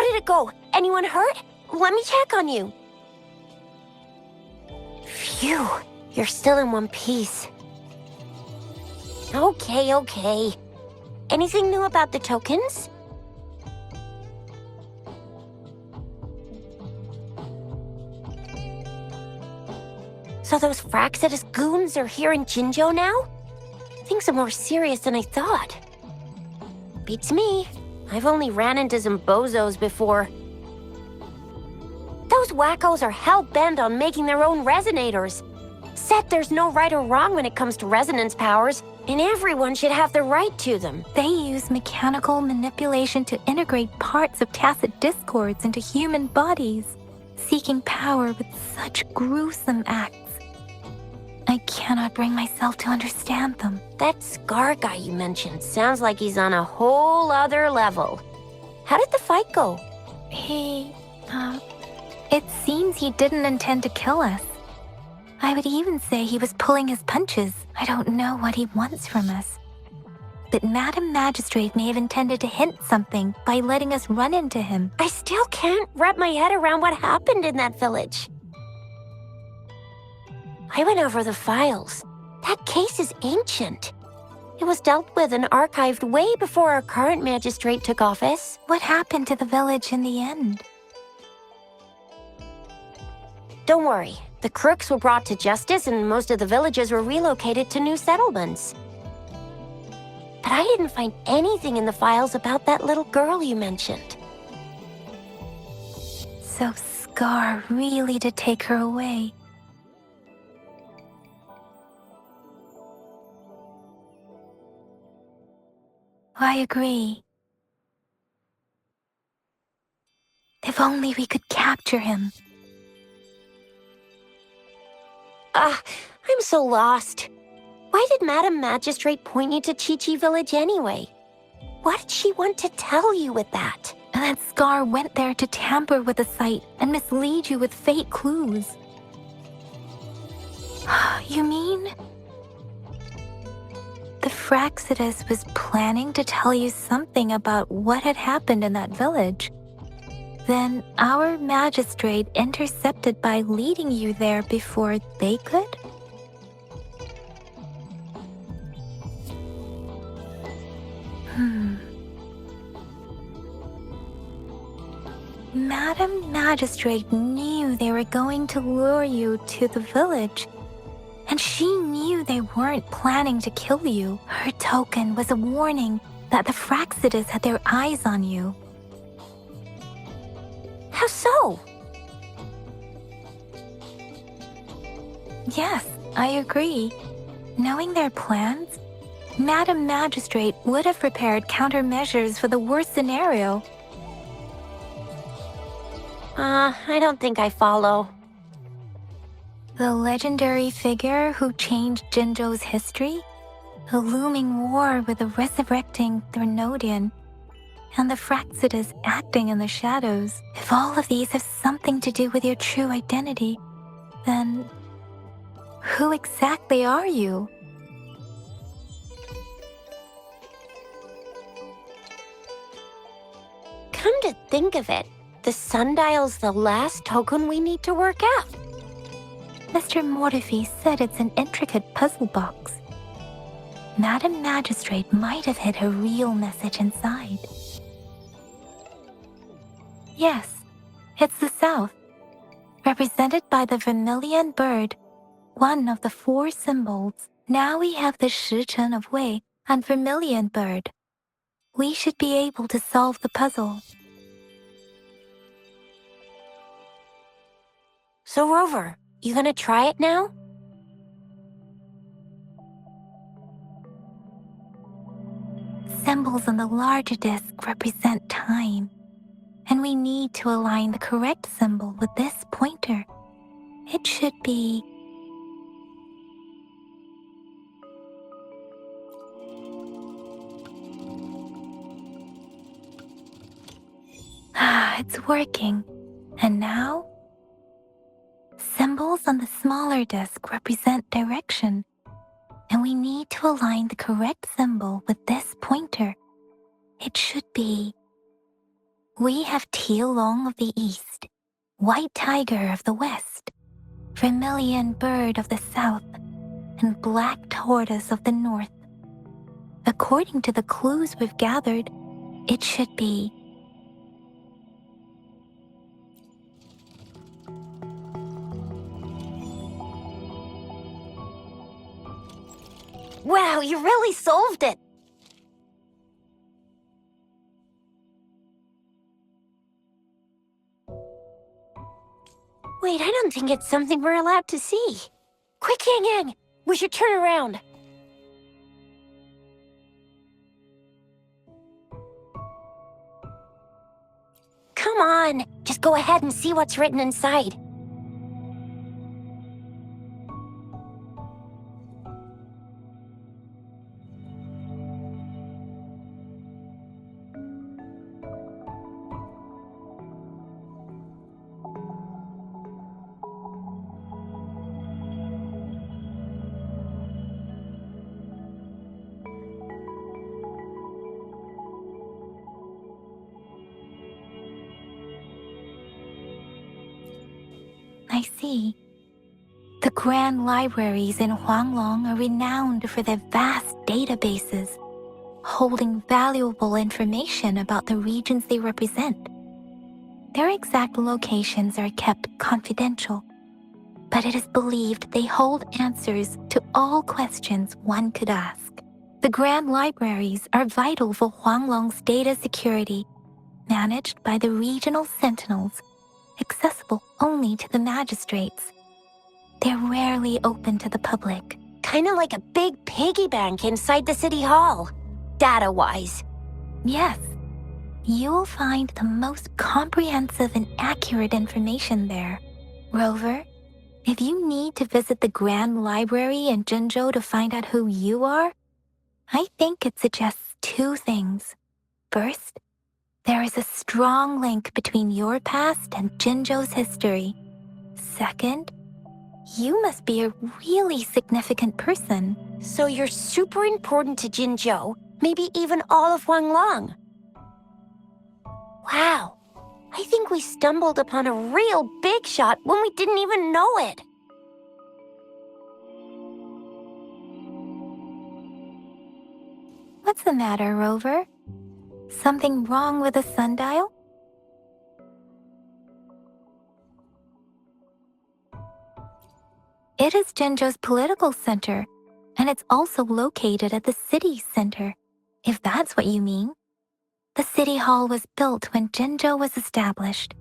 did it go? Anyone hurt? Let me check on you. Phew, you're still in one piece. Okay. Anything new about the tokens? So those Fraxidus goons are here in Jinzhou now? Things are more serious than I thought. Beats me. I've only ran into some bozos before. Those wackos are hell-bent on making their own resonators. Said there's no right or wrong when it comes to resonance powers, and everyone should have the right to them. They use mechanical manipulation to integrate parts of tacit discords into human bodies, seeking power with such gruesome acts. I cannot bring myself to understand them. That Scar guy you mentioned sounds like he's on a whole other level. How did the fight go? It seems he didn't intend to kill us. I would even say he was pulling his punches. I don't know what he wants from us. But Madam Magistrate may have intended to hint something by letting us run into him. I still can't wrap my head around what happened in that village. I went over the files. That case is ancient. It was dealt with and archived way before our current magistrate took office. What happened to the village in the end? Don't worry. The crooks were brought to justice and most of the villagers were relocated to new settlements. But I didn't find anything in the files about that little girl you mentioned. So Scar really did take her away. I agree. If only we could capture him. I'm so lost. Why did Madam Magistrate point you to Chi-Chi Village anyway? What did she want to tell you with that? And that Scar went there to tamper with the site and mislead you with fake clues. You mean? The Fraxidus was planning to tell you something about what had happened in that village. Then our magistrate intercepted by leading you there before they could? Madam Magistrate knew they were going to lure you to the village, and she knew they weren't planning to kill you. Her token was a warning that the Fraxidus had their eyes on you. How so? Yes, I agree. Knowing their plans, Madam Magistrate would have prepared countermeasures for the worst scenario. I don't think I follow. The legendary figure who changed Jinzhou's history? The looming war with the resurrecting Threnodian, and the Fraxidus acting in the shadows. If all of these have something to do with your true identity, then who exactly are you? Come to think of it, the sundial's the last token we need to work out. Mr. Mortefi said it's an intricate puzzle box. Madam Magistrate might have hid her real message inside. Yes, it's the South, represented by the vermilion bird, one of the 4 symbols. Now we have the Shichen of Wei and vermilion bird. We should be able to solve the puzzle. So Rover, you gonna try it now? Symbols on the larger disc represent time, and we need to align the correct symbol with this pointer. It should be... it's working. And now? Symbols on the smaller disc represent direction, and we need to align the correct symbol with this pointer. It should be... We have tealong of the east, white tiger of the west, vermilion bird of the south, and black tortoise of the north. According to the clues we've gathered, it should be. Wow, you really solved it! Wait, I don't think it's something we're allowed to see. Quick, Yang Yang! We should turn around. Come on, just go ahead and see what's written inside. I see. The grand libraries in Huanglong are renowned for their vast databases, holding valuable information about the regions they represent. Their exact locations are kept confidential, but it is believed they hold answers to all questions one could ask. The grand libraries are vital for Huanglong's data security, managed by the regional sentinels, accessible only to the magistrates. They're rarely open to the public. Kinda like a big piggy bank inside the city hall, data-wise. Yes, you'll find the most comprehensive and accurate information there. Rover, if you need to visit the Grand Library in Jinzhou to find out who you are, I think it suggests two things. First, there is a strong link between your past and Jinzhou's history. Second, you must be a really significant person. So you're super important to Jinzhou, maybe even all of Huanglong. Wow, I think we stumbled upon a real big shot when we didn't even know it. What's the matter, Rover? Something wrong with the sundial? It is Jinzhou's political center, and it's also located at the city center, if that's what you mean. The city hall was built when Jinzhou was established.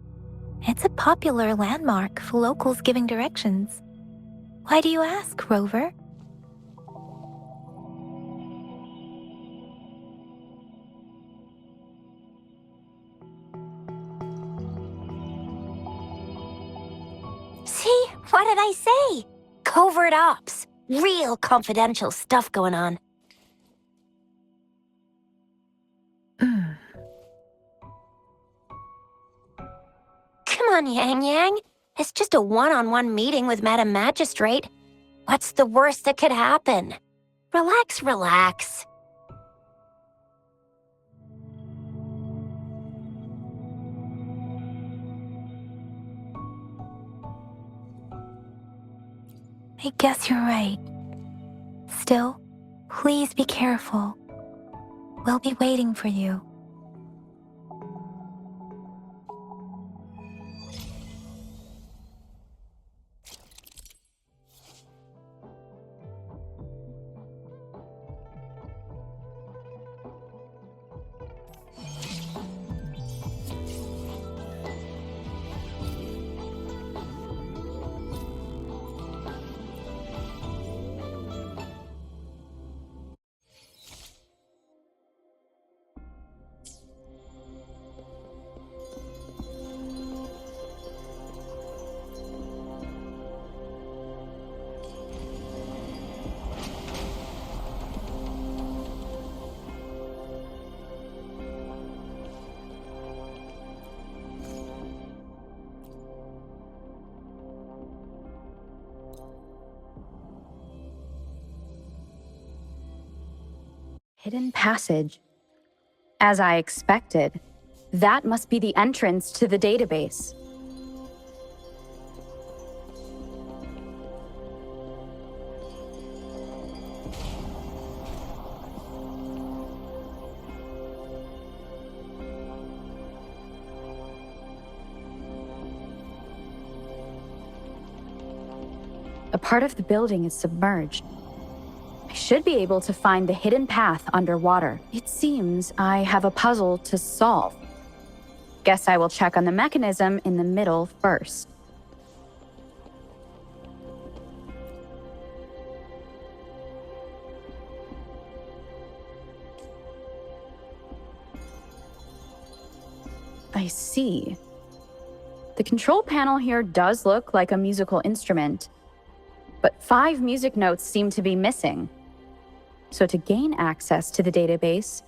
It's a popular landmark for locals giving directions. Why do you ask, Rover? See, what did I say? Covert ops. Real confidential stuff going on. Come on, Yang Yang. It's just a one-on-one meeting with Madam Magistrate. What's the worst that could happen? Relax, relax. I guess you're right. Still, please be careful. We'll be waiting for you. Hidden passage. As I expected, That must be the entrance to the database. A part of the building is submerged. I should be able to find the hidden path underwater. It seems I have a puzzle to solve. Guess I will check on the mechanism in the middle first. I see. The control panel here does look like a musical instrument, but 5 music notes seem to be missing. So to gain access to the database,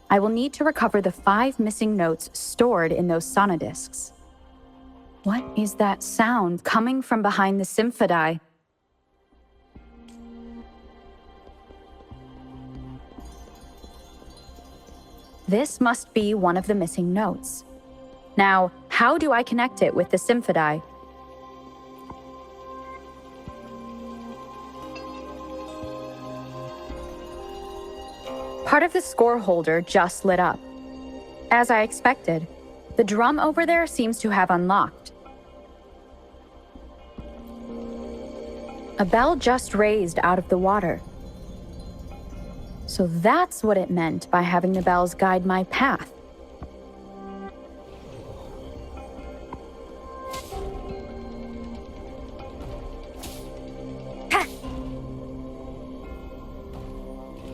I will need to recover the 5 missing notes stored in those sonodiscs. What is that sound coming from behind the symphodi? This must be one of the missing notes. Now, how do I connect it with the symphodi? Part of the score holder just lit up. As I expected, the drum over there seems to have unlocked. A bell just raised out of the water. So that's what it meant by having the bells guide my path.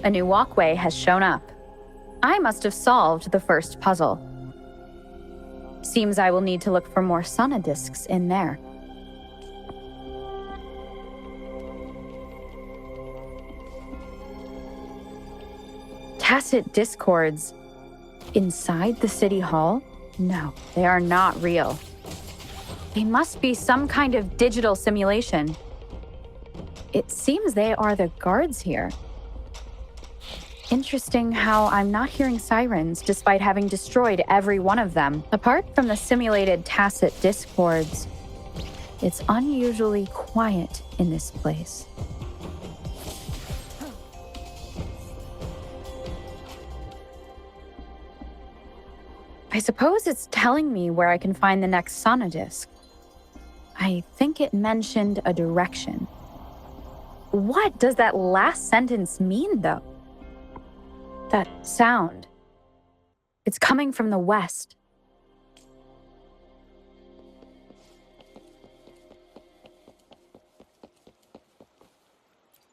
A new walkway has shown up. I must have solved the first puzzle. Seems I will need to look for more sonodiscs in there. Tacit discords. Inside the city hall? No, they are not real. They must be some kind of digital simulation. It seems they are the guards here. Interesting how I'm not hearing sirens despite having destroyed every one of them. Apart from the simulated tacit discords, it's unusually quiet in this place. I suppose it's telling me where I can find the next sonodisc. I think it mentioned a direction. What does that last sentence mean, though? That sound. It's coming from the west.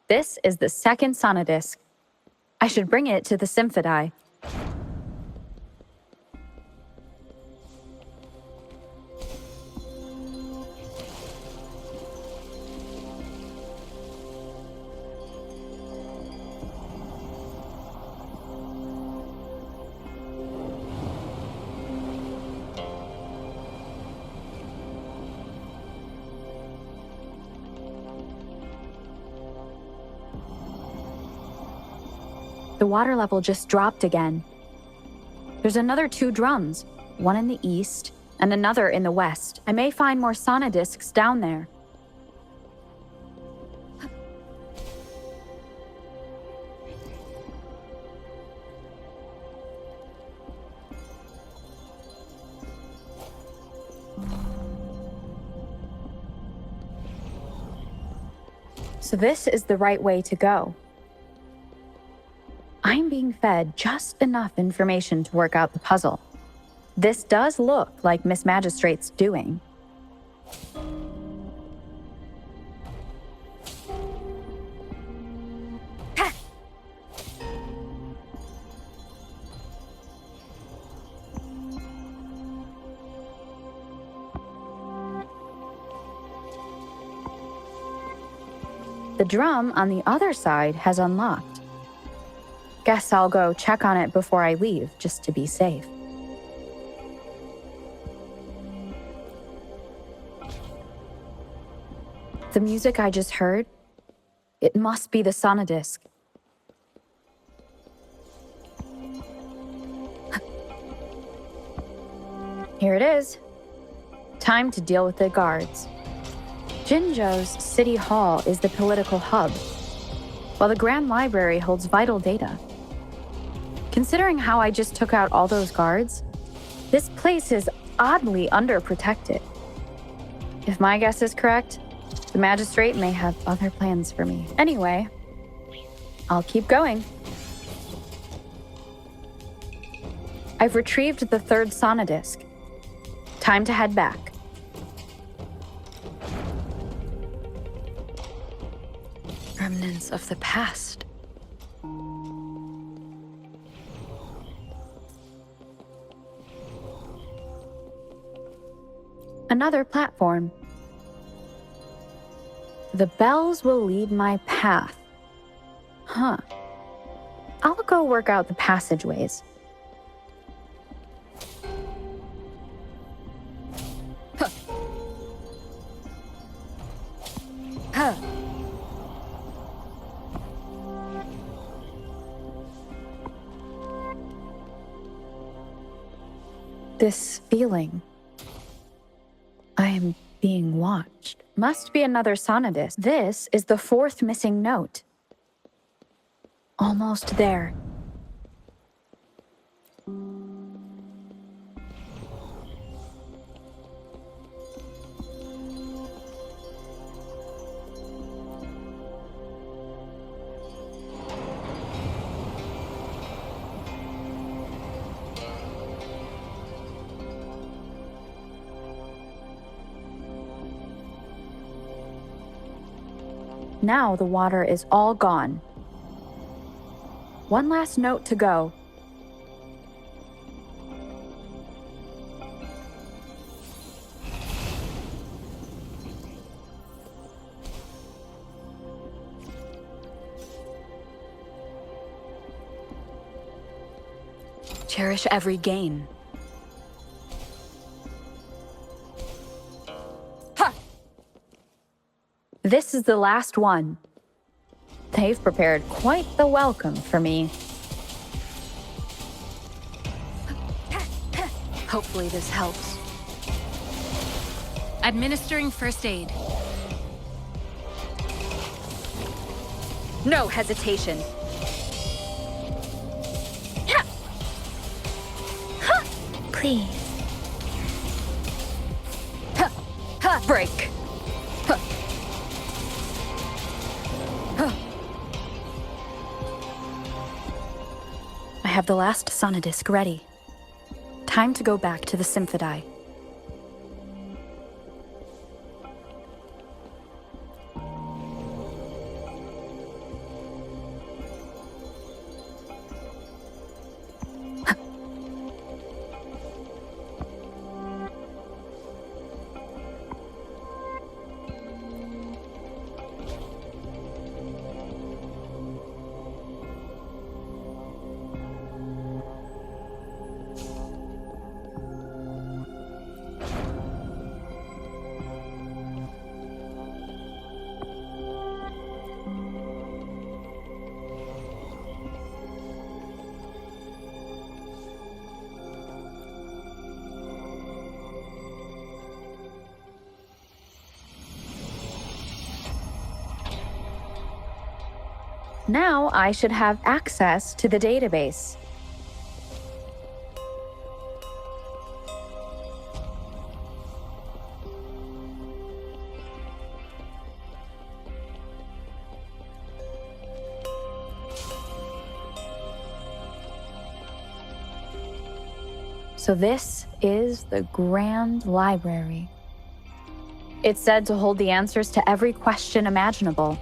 This is the second sonodisc. I should bring it to the symphodi. The water level just dropped again. There's another 2 drums, one in the east and another in the west. I may find more sonodiscs down there. So this is the right way to go. I'm being fed just enough information to work out the puzzle. This does look like Miss Magistrate's doing. The drum on the other side has unlocked. Guess I'll go check on it before I leave, just to be safe. The music I just heard, it must be the sonodisc. Here it is. Time to deal with the guards. Jinzhou's City Hall is the political hub, while the Grand Library holds vital data. Considering how I just took out all those guards, this place is oddly underprotected. If my guess is correct, the magistrate may have other plans for me. Anyway, I'll keep going. I've retrieved the third sonodisc. Time to head back. Remnants of the past. Another platform. The bells will lead my path. Huh. I'll go work out the passageways. Huh. Huh. This feeling. I am being watched. Must be another sonodisc. This is the fourth missing note. Almost there. Now the water is all gone. One last note to go. Cherish every gain. This is the last one. They've prepared quite the welcome for me. Hopefully this helps. Administering first aid. No hesitation. Please. Break. I have the last sonodisc ready. Time to go back to the Symphodi. Now I should have access to the database. So this is the Grand Library. It's said to hold the answers to every question imaginable.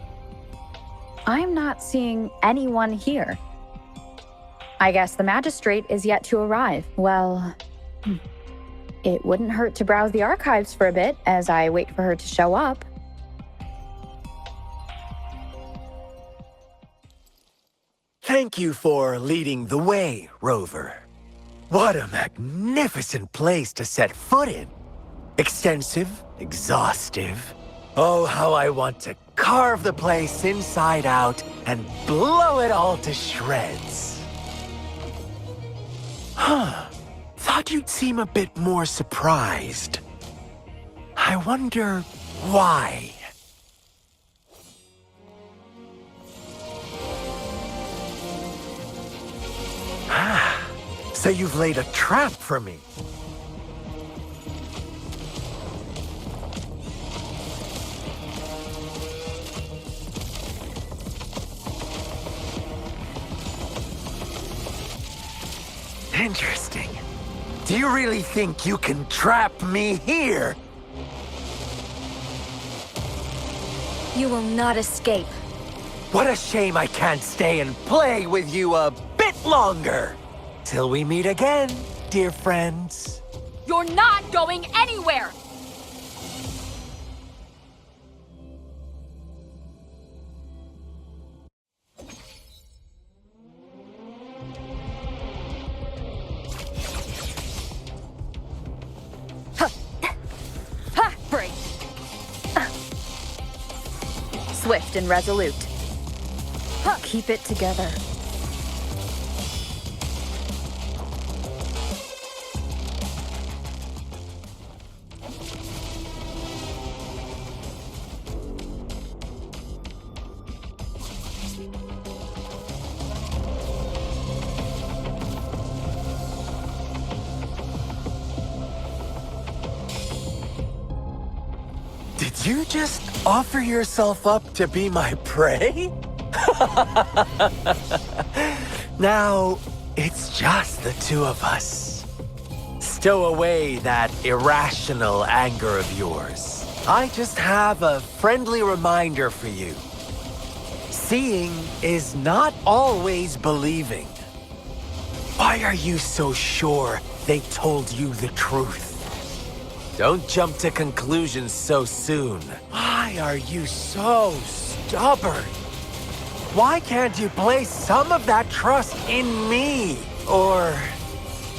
I'm not seeing anyone here. I guess the magistrate is yet to arrive. Well, it wouldn't hurt to browse the archives for a bit as I wait for her to show up. Thank you for leading the way, Rover. What a magnificent place to set foot in. Extensive, exhaustive. Oh, how I want to carve the place inside out and blow it all to shreds. Thought thought you'd seem a bit more surprised. I wonder why. Ah, so you've laid a trap for me. Interesting. Do you really think you can trap me here? You will not escape. What a shame I can't stay and play with you a bit longer. Till we meet again, dear friends. You're not going anywhere! Break. Swift and resolute. Keep it together. Did you just offer yourself up to be my prey? Now, it's just the two of us. Stow away that irrational anger of yours. I just have a friendly reminder for you. Seeing is not always believing. Why are you so sure they told you the truth? Don't jump to conclusions so soon. Why are you so stubborn? Why can't you place some of that trust in me? Or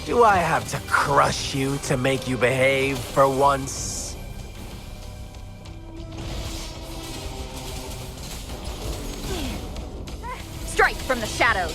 do I have to crush you to make you behave for once? Strike from the shadows.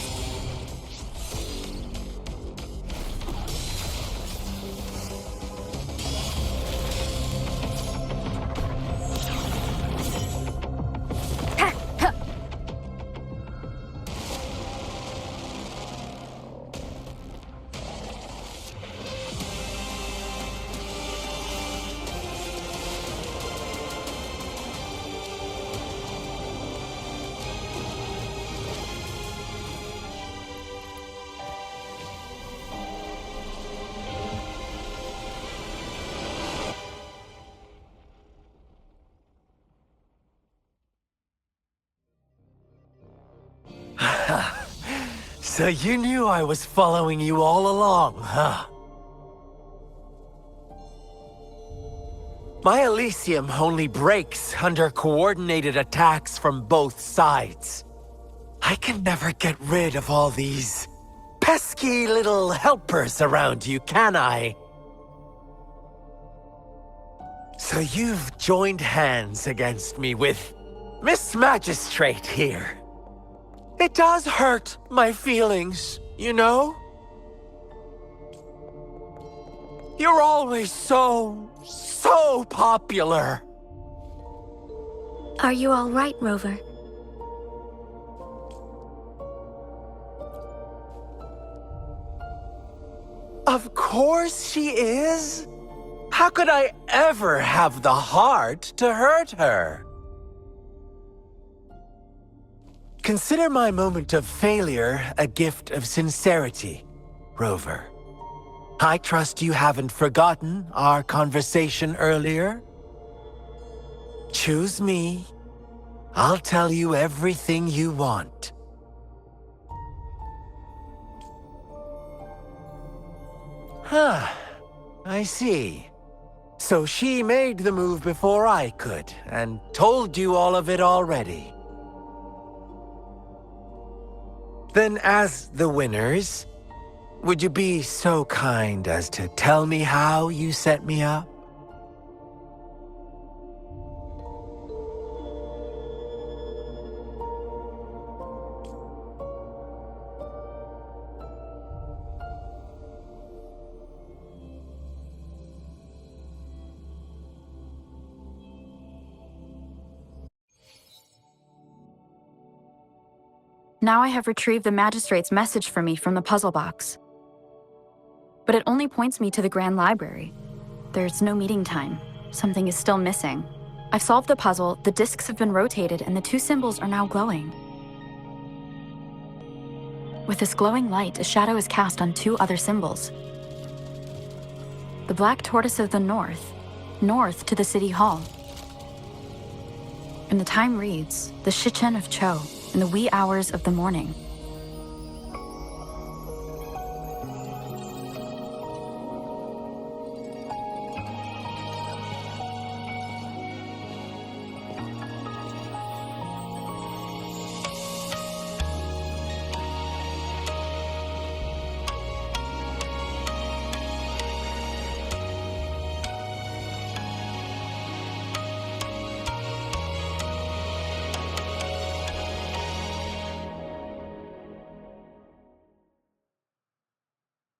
So you knew I was following you all along, huh? My Elysium only breaks under coordinated attacks from both sides. I can never get rid of all these pesky little helpers around you, can I? So you've joined hands against me with Miss Magistrate here. It does hurt my feelings, you know? You're always so popular. Are you all right, Rover? Of course she is. How could I ever have the heart to hurt her? Consider my moment of failure a gift of sincerity, Rover. I trust you haven't forgotten our conversation earlier. Choose me. I'll tell you everything you want. Huh. I see. So she made the move before I could, and told you all of it already. Then as the winners, would you be so kind as to tell me how you set me up? Now I have retrieved the magistrate's message for me from the puzzle box. But it only points me to the Grand Library. There's no meeting time. Something is still missing. I've solved the puzzle, the discs have been rotated, and the two symbols are now glowing. With this glowing light, a shadow is cast on two other symbols. The black tortoise of the north to the city hall. And the time reads, the Shichen of Cho, in the wee hours of the morning.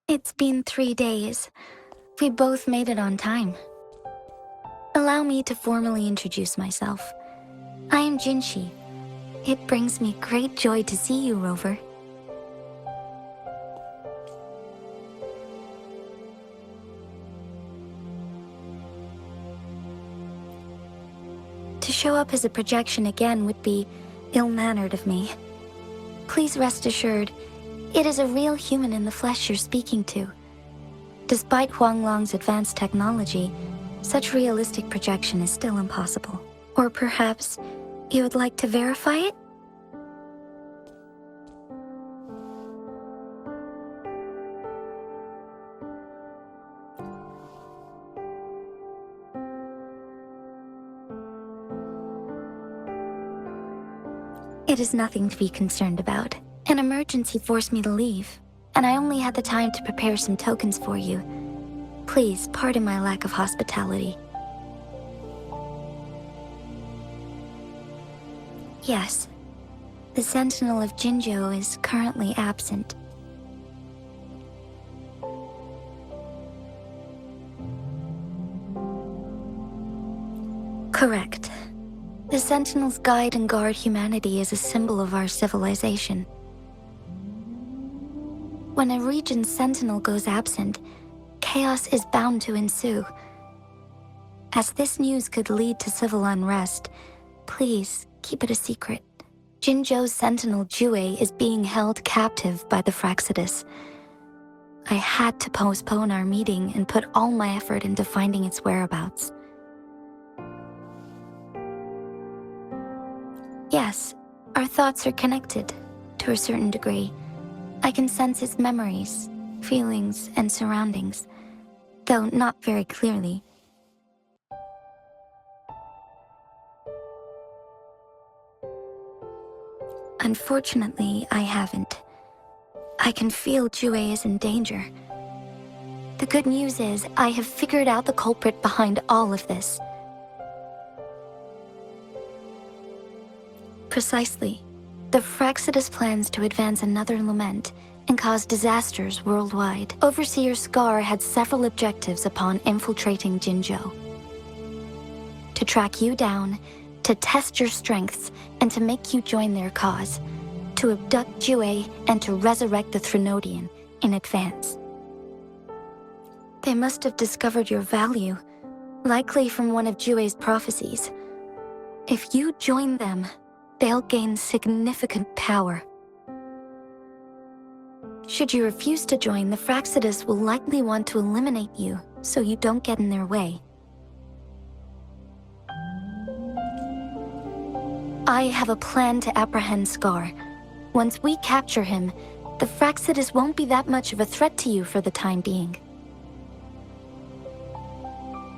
It's been 3 days. We both made it on time. Allow me to formally introduce myself. I am Jinshi. It brings me great joy to see you, Rover. To show up as a projection again would be ill-mannered of me. Please rest assured, it is a real human in the flesh you're speaking to. Despite Huanglong's advanced technology, such realistic projection is still impossible. Or perhaps you would like to verify it? It is nothing to be concerned about. An emergency forced me to leave, and I only had the time to prepare some tokens for you. Please pardon my lack of hospitality. Yes, the Sentinel of Jinzhou is currently absent. Correct. The Sentinels guide and guard humanity as a symbol of our civilization. When a region's sentinel goes absent, chaos is bound to ensue. As this news could lead to civil unrest, please keep it a secret. Jinzhou's sentinel Jue is being held captive by the Fraxidus. I had to postpone our meeting and put all my effort into finding its whereabouts. Yes, our thoughts are connected, to a certain degree. I can sense its memories, feelings, and surroundings, though not very clearly. Unfortunately, I haven't. I can feel Jue is in danger. The good news is, I have figured out the culprit behind all of this. Precisely. The Fraxidus plans to advance another lament and cause disasters worldwide. Overseer Scar had several objectives upon infiltrating Jinzhou. To track you down, to test your strengths, and to make you join their cause. To abduct Jue and to resurrect the Threnodian in advance. They must have discovered your value, likely from one of Jue's prophecies. If you join them, they'll gain significant power. Should you refuse to join, the Fraxidus will likely want to eliminate you, so you don't get in their way. I have a plan to apprehend Scar. Once we capture him, the Fraxidus won't be that much of a threat to you for the time being.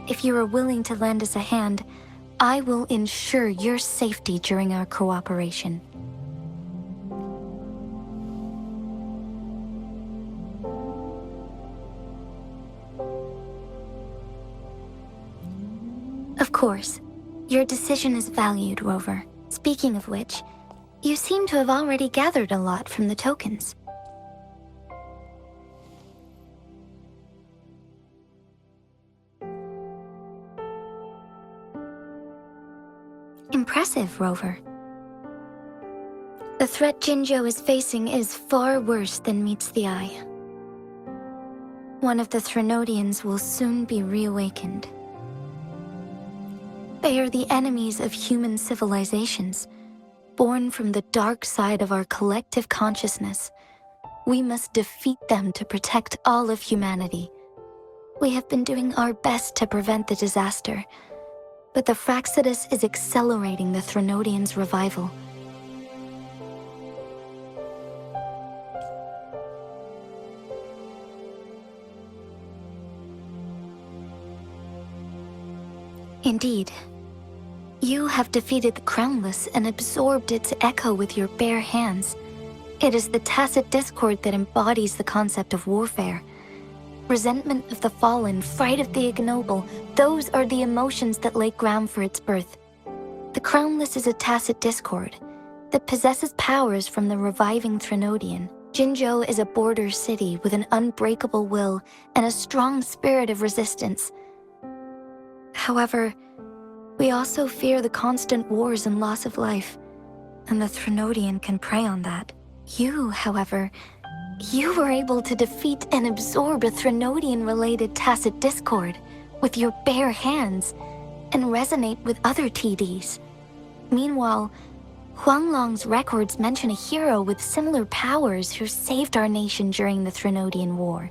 If you are willing to lend us a hand, I will ensure your safety during our cooperation. Of course, your decision is valued, Rover. Speaking of which, you seem to have already gathered a lot from the tokens. Impressive, Rover. The The threat Jinzhou is facing is far worse than meets the eye. One of the Threnodians will soon be reawakened. They are the enemies of human civilizations, born from the dark side of our collective consciousness. We must defeat them to protect all of humanity. We have been doing our best to prevent the disaster, but the Fractsidus is accelerating the Threnodians' revival. Indeed. You have defeated the Crownless and absorbed its echo with your bare hands. It is the tacit discord that embodies the concept of warfare. Resentment of the fallen, fright of the ignoble, those are the emotions that lay ground for its birth. The Crownless is a tacit discord that possesses powers from the reviving Threnodian. Jinzhou is a border city with an unbreakable will and a strong spirit of resistance. However, we also fear the constant wars and loss of life, and the Threnodian can prey on that. You, however, you were able to defeat and absorb a Threnodian-related tacit discord with your bare hands and resonate with other TDs. Meanwhile, Huanglong's records mention a hero with similar powers who saved our nation during the Threnodian War.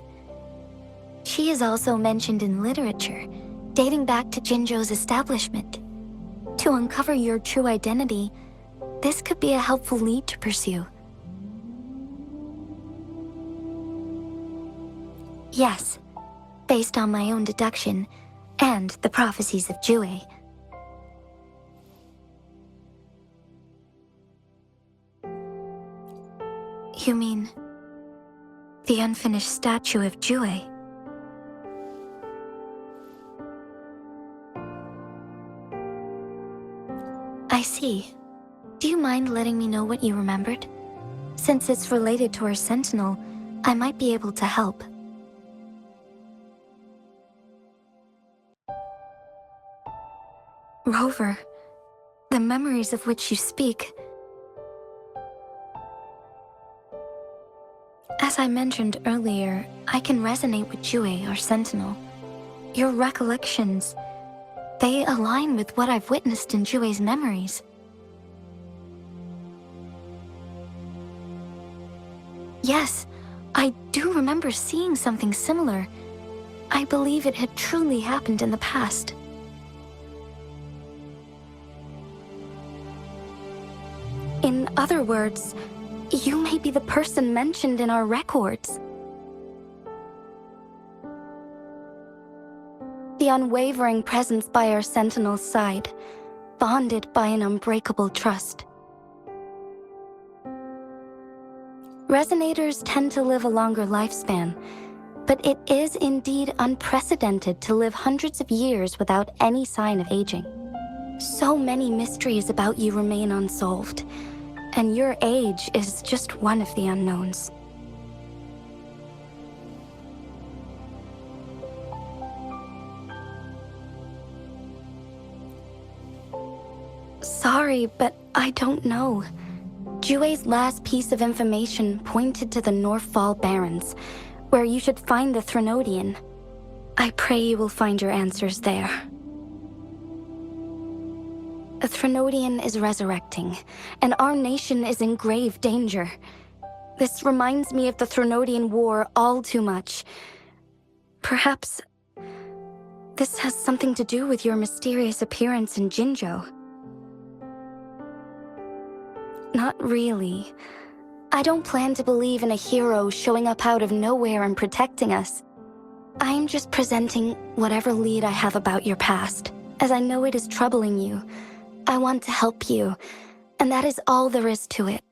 She is also mentioned in literature, dating back to Jinzhou's establishment. To uncover your true identity, this could be a helpful lead to pursue. Yes, based on my own deduction and the prophecies of Jue. You mean the unfinished statue of Jue? I see. Do you mind letting me know what you remembered? Since it's related to our sentinel, I might be able to help. Rover, the memories of which you speak. As I mentioned earlier, I can resonate with Jue, our sentinel. Your recollections, they align with what I've witnessed in Jue's memories. Yes, I do remember seeing something similar. I believe it had truly happened in the past. In other words, you may be the person mentioned in our records. The unwavering presence by our sentinel's side, bonded by an unbreakable trust. Resonators tend to live a longer lifespan, but it is indeed unprecedented to live hundreds of years without any sign of aging. So many mysteries about you remain unsolved, and your age is just one of the unknowns. Sorry, but I don't know. Jue's last piece of information pointed to the Northfall Barrens, where you should find the Threnodian. I pray you will find your answers there. A Threnodian is resurrecting, and our nation is in grave danger. This reminds me of the Threnodian War all too much. Perhaps this has something to do with your mysterious appearance in Jinzhou. Not really. I don't plan to believe in a hero showing up out of nowhere and protecting us. I'm just presenting whatever lead I have about your past, as I know it is troubling you. I want to help you, and that is all there is to it.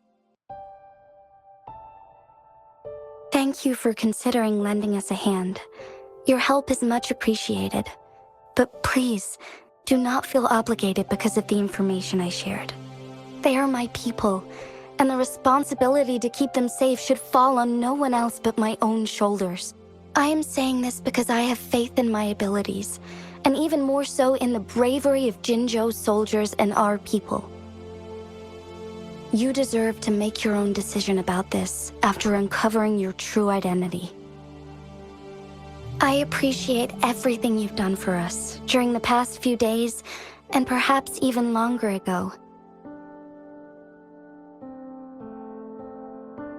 Thank you for considering lending us a hand. Your help is much appreciated. But please, do not feel obligated because of the information I shared. They are my people, and the responsibility to keep them safe should fall on no one else but my own shoulders. I am saying this because I have faith in my abilities, and even more so in the bravery of Jinzhou's soldiers and our people. You deserve to make your own decision about this after uncovering your true identity. I appreciate everything you've done for us during the past few days, and perhaps even longer ago.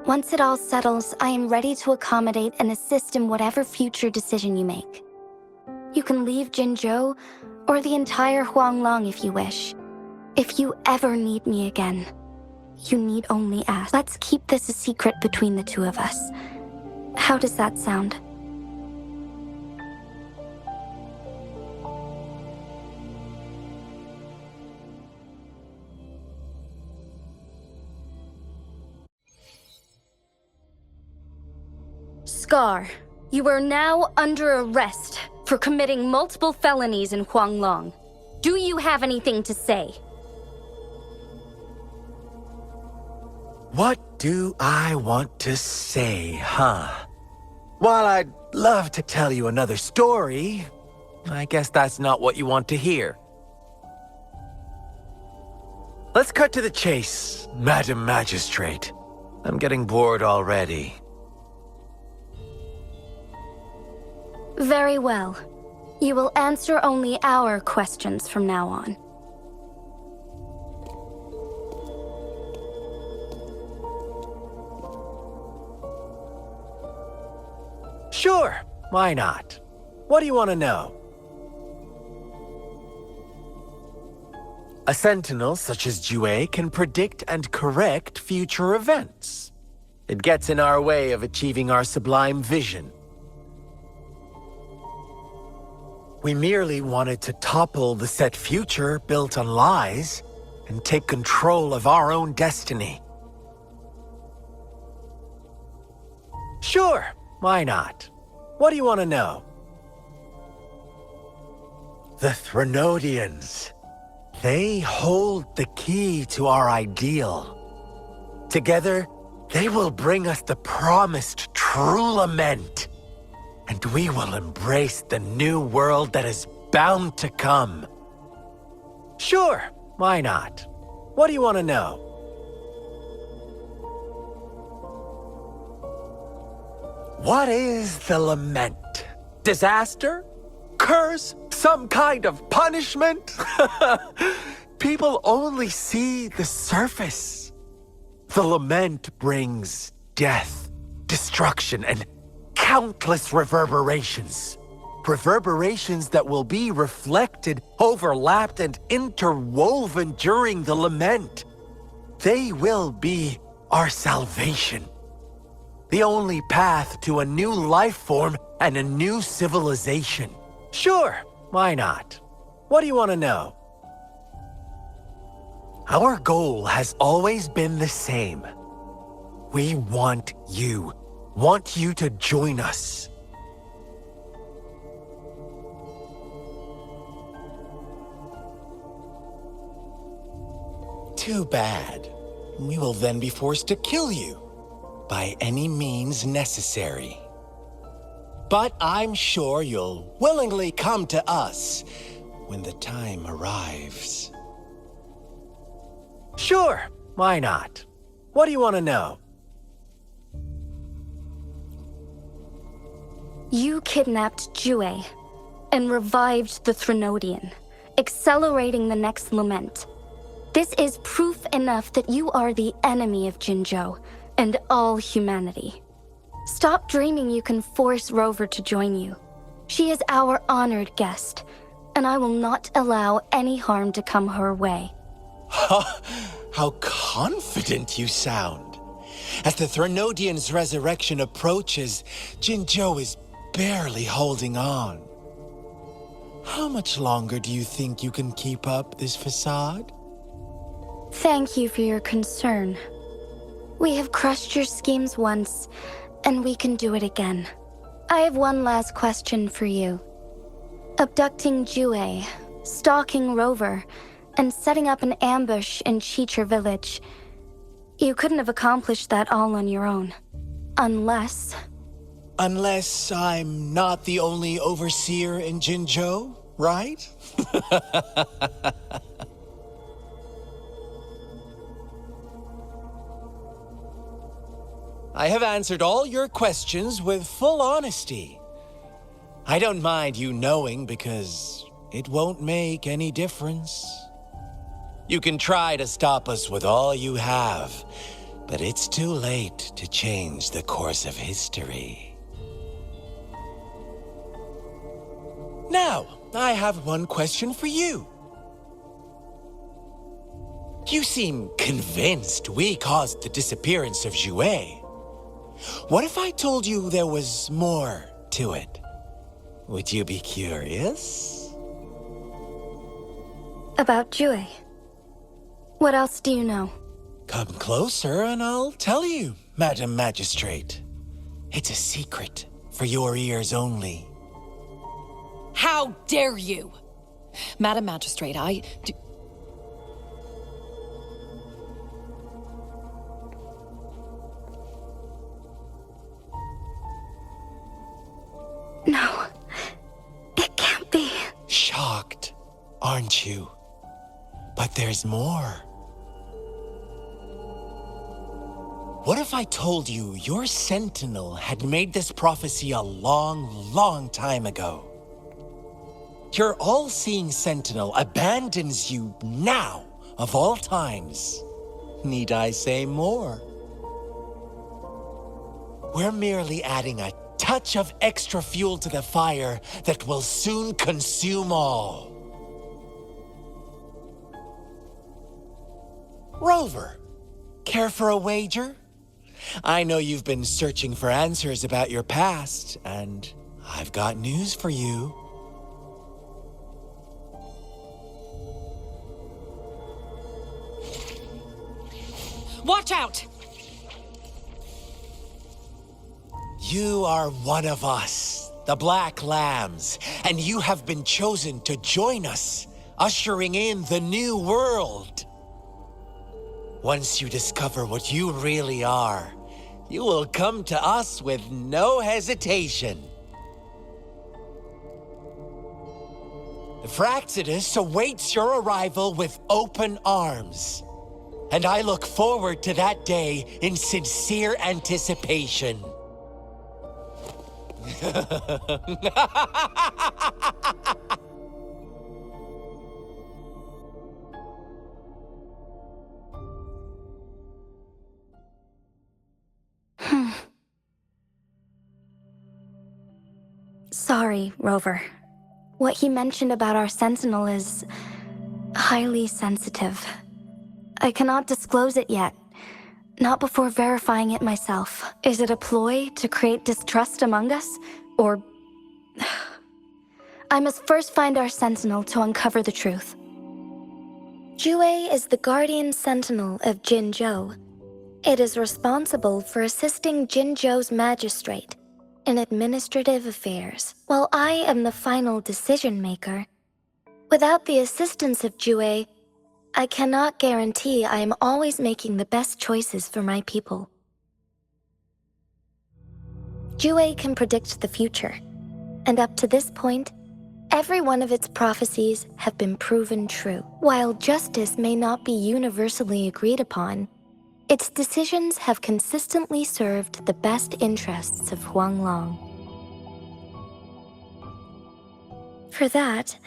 Once it all settles, I am ready to accommodate and assist in whatever future decision you make. You can leave Jinzhou, or the entire Huanglong if you wish. If you ever need me again, you need only ask. Let's keep this a secret between the two of us. How does that sound? Scar, you are now under arrest for committing multiple felonies in Huanglong. Do you have anything to say? What do I want to say, huh? While I'd love to tell you another story, I guess that's not what you want to hear. Let's cut to the chase, Madam Magistrate. I'm getting bored already. Very well. You will answer only our questions from now on. Sure, why not? What do you want to know? A sentinel such as Jue can predict and correct future events. It gets in our way of achieving our sublime vision. We merely wanted to topple the set future built on lies and take control of our own destiny. Sure, why not? What do you want to know? The Threnodians. They hold the key to our ideal. Together, they will bring us the promised true lament. And we will embrace the new world that is bound to come. Sure, why not? What do you want to know? What is the lament? Disaster? Curse? Some kind of punishment? People only see the surface. The lament brings death, destruction, and countless reverberations. Reverberations that will be reflected, overlapped, and interwoven during the lament. They will be our salvation. The only path to a new life form and a new civilization. Sure, why not? What do you want to know? Our goal has always been the same. We want you to join us. Too bad. We will then be forced to kill you, by any means necessary. But I'm sure you'll willingly come to us when the time arrives. Sure, why not? What do you want to know? You kidnapped Jue and revived the Threnodian, accelerating the next lament. This is proof enough that you are the enemy of Jinzhou and all humanity. Stop dreaming you can force Rover to join you. She is our honored guest, and I will not allow any harm to come her way. How confident you sound. As the Threnodian's resurrection approaches, Jinzhou is barely holding on. How much longer do you think you can keep up this facade? Thank you for your concern. We have crushed your schemes once, and we can do it again. I have one last question for you. Abducting Jue, stalking Rover, and setting up an ambush in Cheecher village. You couldn't have accomplished that all on your own. Unless I'm not the only overseer in Jinzhou, right? I have answered all your questions with full honesty. I don't mind you knowing because it won't make any difference. You can try to stop us with all you have, but it's too late to change the course of history. Now, I have one question for you. You seem convinced we caused the disappearance of Jouet. What if I told you there was more to it? Would you be curious? About Jouet. What else do you know? Come closer and I'll tell you, Madam Magistrate. It's a secret for your ears only. How dare you? Madam Magistrate, No, it can't be. Shocked, aren't you? But there's more. What if I told you your sentinel had made this prophecy a long time ago? Your all-seeing sentinel abandons you now, of all times. Need I say more? We're merely adding a touch of extra fuel to the fire that will soon consume all. Rover, care for a wager? I know you've been searching for answers about your past, and I've got news for you. watch out! You are one of us, the Black Lambs, and you have been chosen to join us, ushering in the new world. Once you discover what you really are, you will come to us with no hesitation. The Fraxidus awaits your arrival with open arms, and I look forward to that day in sincere anticipation. Sorry, Rover. What he mentioned about our Sentinel is highly sensitive. I cannot disclose it yet. Not before verifying it myself. Is it a ploy to create distrust among us? Or... I must first find our Sentinel to uncover the truth. Jouet is the guardian sentinel of Jinzhou. It is responsible for assisting Jinzhou's magistrate in administrative affairs, while I am the final decision maker. Without the assistance of Jouet, I cannot guarantee I am always making the best choices for my people. Jouet can predict the future, and up to this point, every one of its prophecies have been proven true. While justice may not be universally agreed upon, its decisions have consistently served the best interests of Huanglong. For that,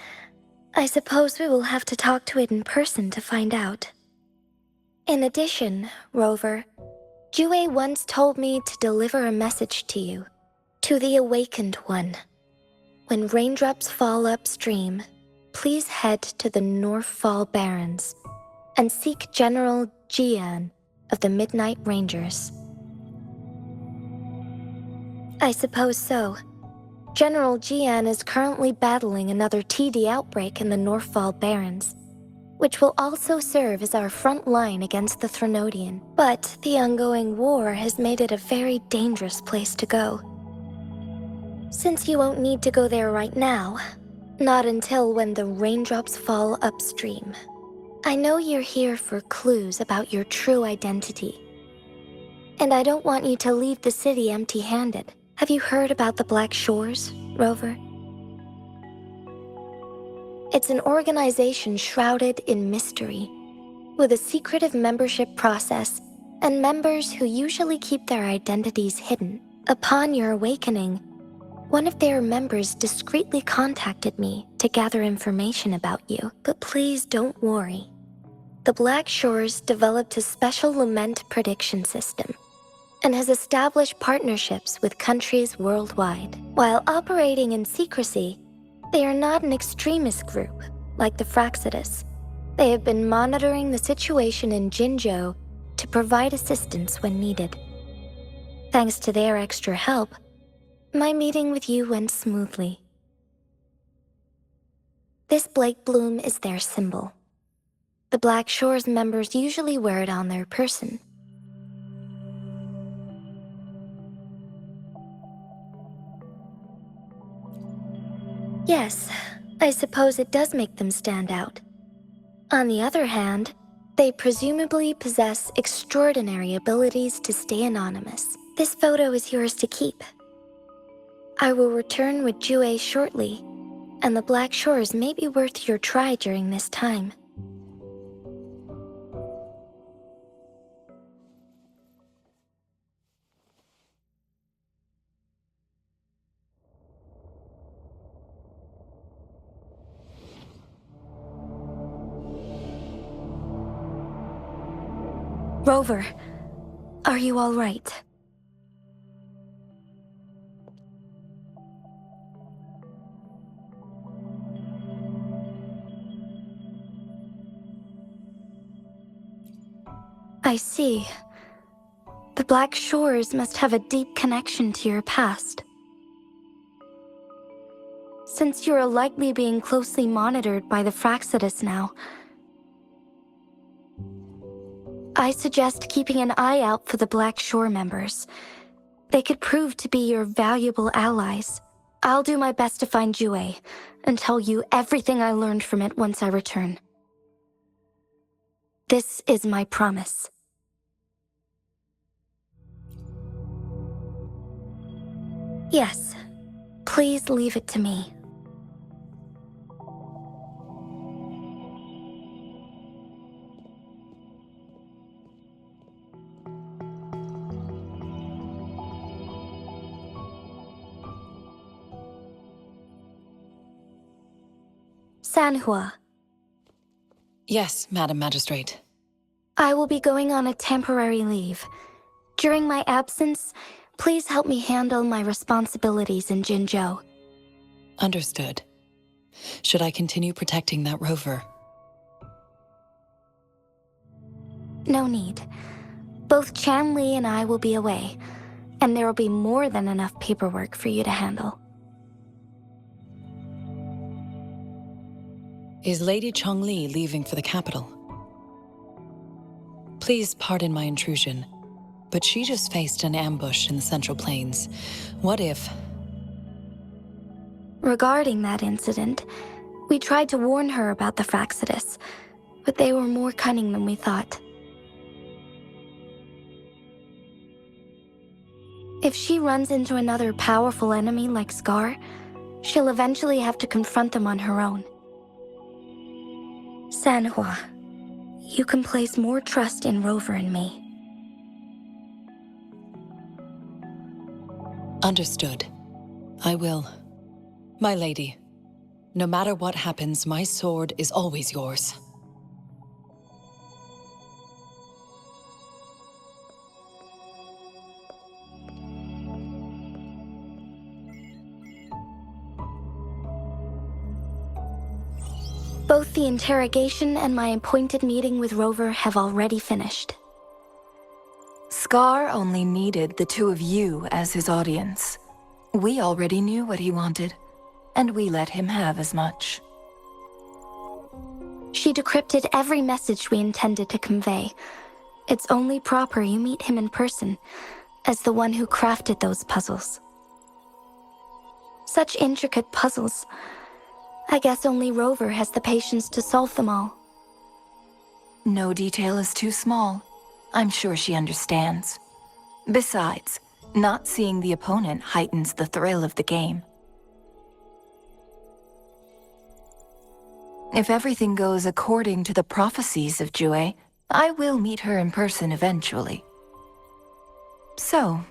I suppose we will have to talk to it in person to find out. In addition, Rover, Jouet once told me to deliver a message to you, to the Awakened One. When raindrops fall upstream, please head to the Northfall Barrens and seek General Jian of the Midnight Rangers. I suppose so. General Jian is currently battling another TD outbreak in the Northfall Barrens, which will also serve as our front line against the Threnodian. But the ongoing war has made it a very dangerous place to go. Since you won't need to go there right now, not until when the raindrops fall upstream. I know you're here for clues about your true identity. And I don't want you to leave the city empty-handed. Have you heard about the Black Shores, Rover? It's an organization shrouded in mystery, with a secretive membership process and members who usually keep their identities hidden. Upon your awakening, one of their members discreetly contacted me to gather information about you. But please don't worry. The Black Shores developed a special lament prediction system and has established partnerships with countries worldwide. While operating in secrecy, they are not an extremist group like the Fraxidus. They have been monitoring the situation in Jinzhou to provide assistance when needed. Thanks to their extra help, my meeting with you went smoothly. This Blake Bloom is their symbol. The Black Shores members usually wear it on their person. Yes, I suppose it does make them stand out. On the other hand, they presumably possess extraordinary abilities to stay anonymous. This photo is yours to keep. I will return with Jue shortly, and the Black Shores may be worth your try during this time. Rover, are you all right? I see. The Black Shores must have a deep connection to your past. Since you are likely being closely monitored by the Fraxidus now, I suggest keeping an eye out for the Black Shore members. They could prove to be your valuable allies. I'll do my best to find Jue and tell you everything I learned from it once I return. This is my promise. Yes, please leave it to me. Sanhua, Yes, Madam Magistrate. I will be going on a temporary leave. During my absence, please help me handle my responsibilities in Jinzhou. Understood. Should I continue protecting that rover? No need. Both Chanli and I will be away, and there will be more than enough paperwork for you to handle. Is Lady Chongli leaving for the capital? Please pardon my intrusion, but she just faced an ambush in the Central Plains. What if... Regarding that incident, we tried to warn her about the Fraxidus, but they were more cunning than we thought. If she runs into another powerful enemy like Scar, she'll eventually have to confront them on her own. Sanhua, you can place more trust in Rover and me. Understood. I will. My lady, no matter what happens, my sword is always yours. Both the interrogation and my appointed meeting with Rover have already finished. Scar only needed the two of you as his audience. We already knew what he wanted, and we let him have as much. She decrypted every message we intended to convey. It's only proper you meet him in person, as the one who crafted those puzzles. Such intricate puzzles. I guess only Rover has the patience to solve them all. No detail is too small. I'm sure she understands. Besides, not seeing the opponent heightens the thrill of the game. If everything goes according to the prophecies of Jue, I will meet her in person eventually. So,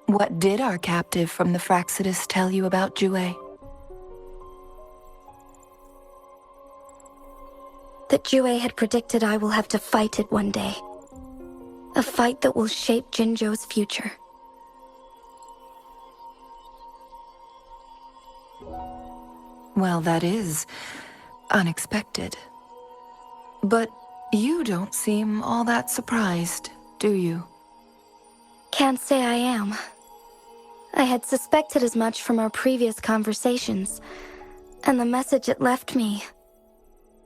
what did our captive from the Fraxidus tell you about Jue? That Jue had predicted I will have to fight it one day. A fight that will shape Jinzhou's future. Well, that is unexpected. But you don't seem all that surprised, do you? Can't say I am. I had suspected as much from our previous conversations, and the message it left me,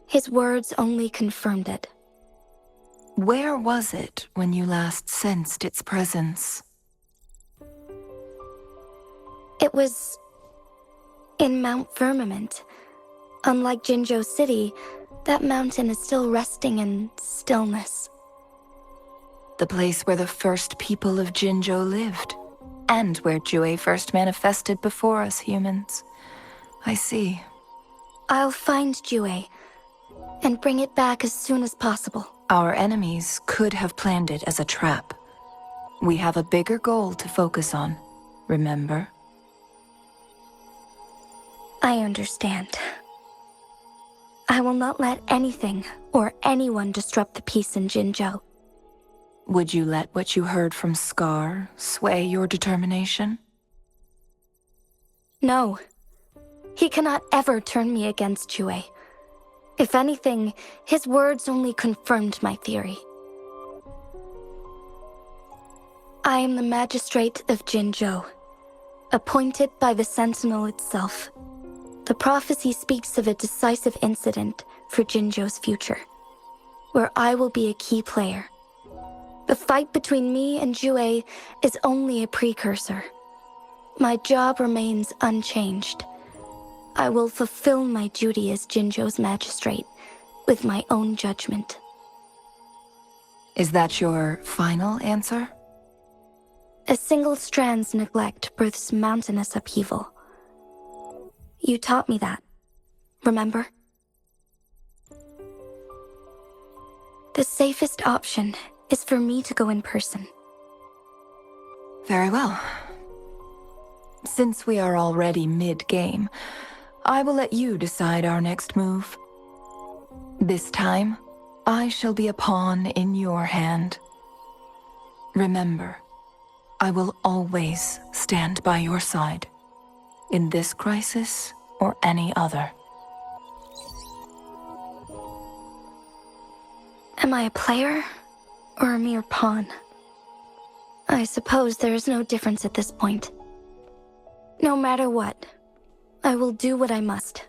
his words only confirmed it. Where was it when you last sensed its presence? It was in Mount Firmament. Unlike Jinzhou City, that mountain is still resting in stillness. The place where the first people of Jinzhou lived, and where Jue first manifested before us humans. I see. I'll find Jue and bring it back as soon as possible. Our enemies could have planned it as a trap. We have a bigger goal to focus on, remember? I understand. I will not let anything or anyone disrupt the peace in Jinzhou. Would you let what you heard from Scar sway your determination? No. He cannot ever turn me against Jue. If anything, his words only confirmed my theory. I am the magistrate of Jinzhou, appointed by the Sentinel itself. The prophecy speaks of a decisive incident for Jinzhou's future, where I will be a key player. The fight between me and Jue is only a precursor. My job remains unchanged. I will fulfill my duty as Jinzhou's magistrate with my own judgment. Is that your final answer? A single strand's neglect births mountainous upheaval. You taught me that, remember? The safest option is for me to go in person. Very well. Since we are already mid-game, I will let you decide our next move. This time, I shall be a pawn in your hand. Remember, I will always stand by your side, in this crisis or any other. Am I a player or a mere pawn? I suppose there is no difference at this point. No matter what, I will do what I must.